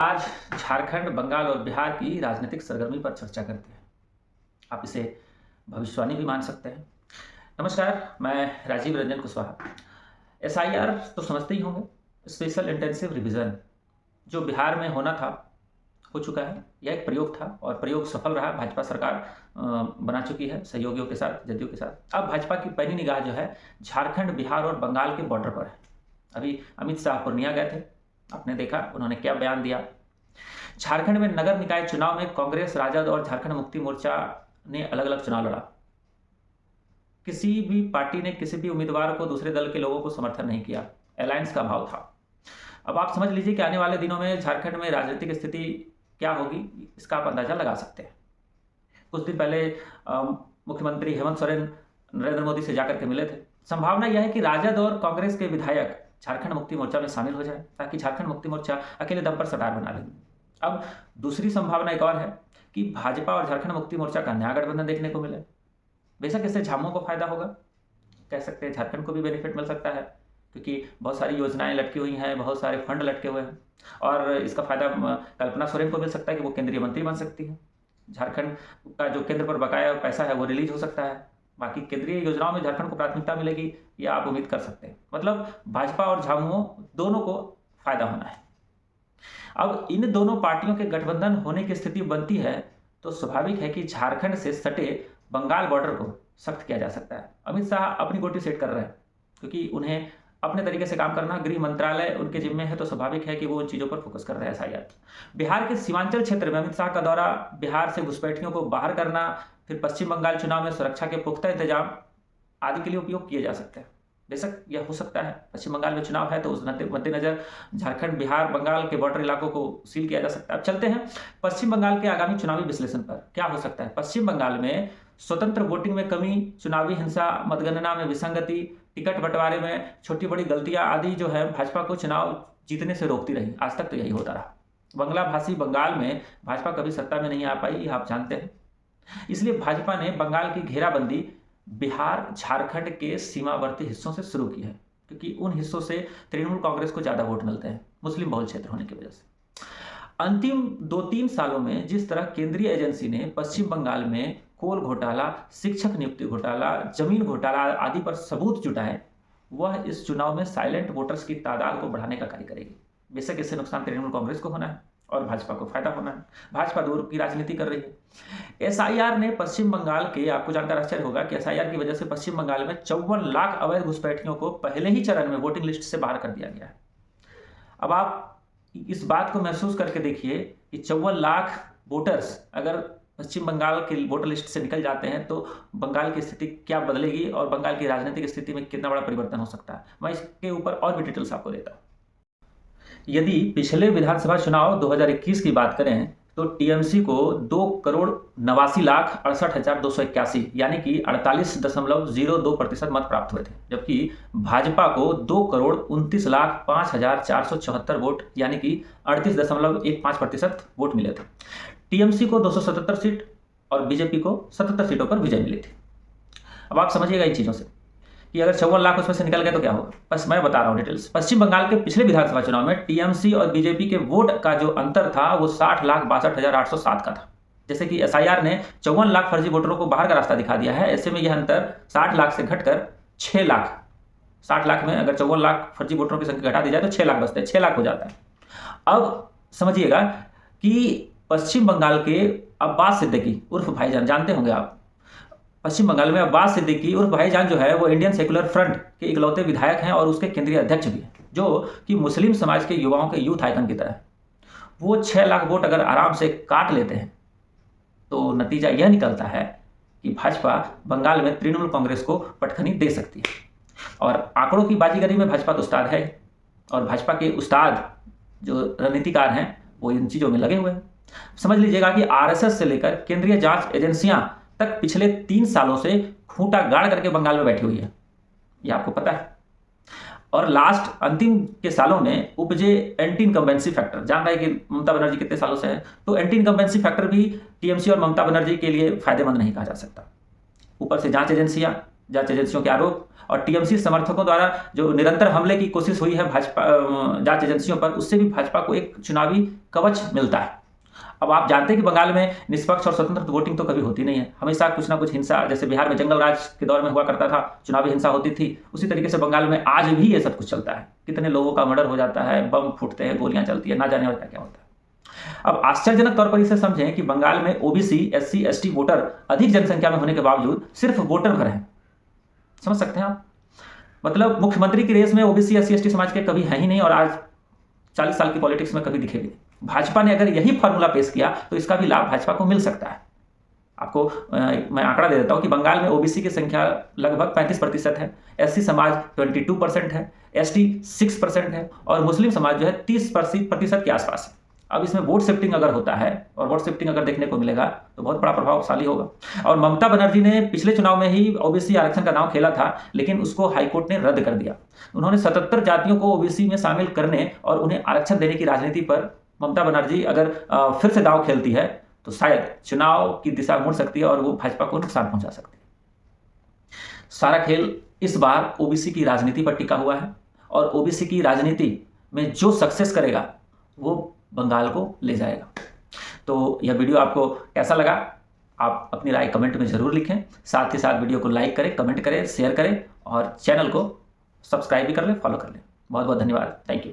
आज झारखंड, बंगाल और बिहार की राजनीतिक सरगर्मी पर चर्चा करते हैं। आप इसे भविष्यवाणी भी मान सकते हैं। नमस्कार, मैं राजीव रंजन कुशवाहा। एसआईआर तो समझते ही होंगे, स्पेशल इंटेंसिव रिवीजन, जो बिहार में होना था, हो चुका है। यह एक प्रयोग था और प्रयोग सफल रहा। भाजपा सरकार बना चुकी है सहयोगियों के साथ, जदयू के साथ। अब भाजपा की पैनी निगाह जो है झारखंड, बिहार और बंगाल के बॉर्डर पर है। अभी अमित शाह पूर्णिया गए थे, आपने देखा उन्होंने क्या बयान दिया। झारखंड में नगर निकाय चुनाव में कांग्रेस, राजद और झारखंड मुक्ति मोर्चा ने अलग अलग चुनाव लड़ा। किसी भी पार्टी ने किसी भी उम्मीदवार को दूसरे दल के लोगों को समर्थन नहीं किया, अलायंस का भाव था। अब आप समझ लीजिए कि आने वाले दिनों में झारखंड में राजनीतिक स्थिति क्या होगी, इसका आप अंदाजा लगा सकते हैं। कुछ दिन पहले मुख्यमंत्री हेमंत सोरेन नरेंद्र मोदी से जाकर के मिले थे। संभावना यह है कि राजद और कांग्रेस के विधायक झारखंड मुक्ति मोर्चा में शामिल हो जाए, ताकि झारखंड मुक्ति मोर्चा अकेले दम पर सरकार बना ले। अब दूसरी संभावना एक और है कि भाजपा और झारखंड मुक्ति मोर्चा का नया गठबंधन देखने को मिले। बेशक इससे झामुमो को फायदा होगा, कह सकते हैं झारखंड को भी बेनिफिट मिल सकता है, क्योंकि बहुत सारी योजनाएं लटकी हुई हैं, बहुत सारे फंड लटके हुए हैं और इसका फायदा कल्पना सोरेन को मिल सकता है कि वो केंद्रीय मंत्री बन सकती है। झारखंड का जो केंद्र पर बकाया पैसा है वो रिलीज हो सकता है। बाकी केंद्रीय योजनाओं में झारखंड को प्राथमिकता मिलेगी, ये आप उम्मीद कर सकते हैं। मतलब भाजपा और झामुमो दोनों को फायदा होना है। अब इन दोनों पार्टियों के गठबंधन होने की स्थिति बनती है तो स्वाभाविक है कि झारखंड से सटे बंगाल बॉर्डर को सख्त किया जा सकता है। अमित शाह अपनी गोटी सेट कर रहे हैं, क्योंकि उन्हें अपने तरीके से काम करना, गृह मंत्रालय उनके जिम्मे है, तो स्वाभाविक है कि वो उन चीज़ों पर फोकस कर रहे हैं। एसआईआर बिहार के सीमांचल क्षेत्र में अमित शाह का दौरा, बिहार से घुसपैठियों को बाहर करना, फिर पश्चिम बंगाल चुनाव में सुरक्षा के पुख्ता इंतजाम आदि के लिए उपयोग किए जा सकते हैं। बेशक यह हो सकता है, पश्चिम बंगाल में चुनाव है तो उस मद्देनजर झारखंड, बिहार, बंगाल के बॉर्डर इलाकों को सील किया जा सकता है। अब चलते हैं पश्चिम बंगाल के आगामी चुनावी विश्लेषण पर। क्या हो सकता है पश्चिम बंगाल में? स्वतंत्र वोटिंग में कमी, चुनावी हिंसा, मतगणना में विसंगति, टिकट बंटवारे में छोटी बड़ी गलतियां आदि जो है भाजपा को चुनाव जीतने से रोकती रही। आज तक तो यही होता रहा। बंगला भाषी बंगाल में भाजपा कभी सत्ता में नहीं आ पाई, आप जानते हैं। इसलिए भाजपा ने बंगाल की घेराबंदी बिहार, झारखंड के सीमावर्ती हिस्सों से शुरू की है, क्योंकि उन हिस्सों से तृणमूल कांग्रेस को ज़्यादा वोट मिलते हैं, मुस्लिम बहुल क्षेत्र होने की वजह से। अंतिम 2-3 सालों में जिस तरह केंद्रीय एजेंसी ने पश्चिम बंगाल में कोल घोटाला, शिक्षक नियुक्ति घोटाला, जमीन घोटाला आदि पर सबूत जुटाए, वह इस चुनाव में साइलेंट वोटर्स की तादाद को बढ़ाने का कार्य करेगी। बेशक इससे नुकसान तृणमूल कांग्रेस को होना है और भाजपा को फायदा होना है। भाजपा दूर की राजनीति कर रही है। एसआईआर ने पश्चिम बंगाल के, आपको जानकर आश्चर्य होगा कि एसआईआर की वजह से पश्चिम बंगाल में 54 लाख अवैध घुसपैठियों को पहले ही चरण में वोटिंग लिस्ट से बाहर कर दिया गया है। अब आप इस बात को महसूस करके देखिए कि 54 लाख वोटर्स अगर पश्चिम बंगाल के वोटर लिस्ट से निकल जाते हैं तो बंगाल की स्थिति क्या बदलेगी और बंगाल की राजनीतिक स्थिति में कितना बड़ा परिवर्तन हो सकता है। मैं इसके ऊपर और भी डिटेल्स आपको देता हूँ। यदि पिछले विधानसभा चुनाव 2021 की बात करें तो टीएमसी को 2,89,68,281 यानी कि 48.02% मत प्राप्त हुए थे, जबकि भाजपा को 2,29,05,474 वोट यानी कि 38.15% वोट मिले थे। टीएमसी को 277 सीट और बीजेपी को 77 सीटों पर विजय मिली थी। अब आप समझिएगा इन चीज़ों से कि अगर 54 लाख उसमें से निकल गए तो क्या होगा। बस मैं बता रहा हूँ डिटेल्स। पश्चिम बंगाल के पिछले विधानसभा चुनाव में टीएमसी और बीजेपी के वोट का जो अंतर था वो 60,62,807 का था। जैसे कि एसआईआर ने 54 लाख फर्जी वोटरों को बाहर का रास्ता दिखा दिया है, ऐसे में यह अंतर 60 लाख से घटकर 6 लाख, 60 लाख में अगर 54 लाख फर्जी वोटरों की संख्या घटा दी जाए तो 6 लाख बचते हैं, 6 लाख हो जाता है। अब समझिएगा कि पश्चिम बंगाल के अब्बास सिद्दीकी उर्फ भाईजान, जानते होंगे आप, पश्चिम बंगाल में अब्बास सिद्दीकी उर्फ भाईजान जो है वो इंडियन सेकुलर फ्रंट के इकलौते विधायक हैं और उसके केंद्रीय अध्यक्ष भी हैं, जो कि मुस्लिम समाज के युवाओं के यूथ आइकन की तरह है। वो 6 लाख वोट अगर आराम से काट लेते हैं तो नतीजा यह निकलता है कि भाजपा बंगाल में तृणमूल कांग्रेस को पटखनी दे सकती है। और आंकड़ों की बाजीगरी में भाजपा तो उस्ताद है, और भाजपा के उस्ताद जो रणनीतिकार हैं वो इन चीज़ों में लगे हुए हैं। समझ लीजिएगा कि आरएसएस से लेकर केंद्रीय जांच एजेंसियां तक पिछले 3 सालों से खूंटा गाड़ करके बंगाल में बैठी हुई है, ये आपको पता है। और लास्ट अंतिम के सालों में उपजे एंटी इनकम्बेंसी फैक्टर, जान रहे हैं कि ममता बनर्जी कितने सालों से है, तो एंटी इनकम्बेंसी फैक्टर भी टीएमसी और ममता बनर्जी के लिए फायदेमंद नहीं कहा जा सकता। ऊपर से जांच एजेंसियां जांच एजेंसियों के आरोप और टीएमसी समर्थकों द्वारा जो निरंतर हमले की कोशिश हुई है भाजपा जांच एजेंसियों पर, उससे भी भाजपा को एक चुनावी कवच मिलता है। अब आप जानते हैं कि बंगाल में निष्पक्ष और स्वतंत्र वोटिंग तो कभी होती नहीं है, हमेशा कुछ ना कुछ हिंसा, जैसे बिहार में जंगल राज के दौर में हुआ करता था, चुनावी हिंसा होती थी, उसी तरीके से बंगाल में आज भी ये सब कुछ चलता है। कितने लोगों का मर्डर हो जाता है, बम फूटते हैं, गोलियां चलती है, ना जाने और क्या क्या होता है। अब आश्चर्यजनक तौर पर इसे समझें कि बंगाल में ओबीसी, एससी, एसटी वोटर अधिक जनसंख्या में होने के बावजूद सिर्फ वोटर भर हैं। समझ सकते हैं आप? मतलब मुख्यमंत्री की रेस में ओबीसी, एससी, एसटी समाज के कभी हैं ही नहीं और आज 40 साल की पॉलिटिक्स में कभी दिखे भी नहीं। भाजपा ने अगर यही फॉर्मूला पेश किया तो इसका भी लाभ भाजपा को मिल सकता है। आपको मैं आंकड़ा दे देता हूं कि बंगाल में ओबीसी की संख्या लगभग 35% है, एससी समाज 22% है, एसटी 6% है और मुस्लिम समाज जो है 30% के आसपास है। अब इसमें वोट शिफ्टिंग अगर होता है और वोट शिफ्टिंग अगर देखने को मिलेगा तो बहुत बड़ा प्रभावशाली होगा। और ममता बनर्जी ने पिछले चुनाव में ही ओबीसी आरक्षण का दांव खेला था, लेकिन उसको हाईकोर्ट ने रद्द कर दिया। उन्होंने 77 जातियों को ओबीसी में शामिल करने और उन्हें आरक्षण देने की राजनीति पर ममता बनर्जी अगर फिर से दांव खेलती है तो शायद चुनाव की दिशा मुड़ सकती है और वो भाजपा को नुकसान पहुंचा सकती है। सारा खेल इस बार ओबीसी की राजनीति पर टिका हुआ है और ओबीसी की राजनीति में जो सक्सेस करेगा वो बंगाल को ले जाएगा। तो यह वीडियो आपको कैसा लगा, आप अपनी राय कमेंट में ज़रूर लिखें। साथ ही साथ वीडियो को लाइक करें, कमेंट करें, शेयर करें और चैनल को सब्सक्राइब भी कर लें, फॉलो कर लें। बहुत बहुत धन्यवाद। Thank you.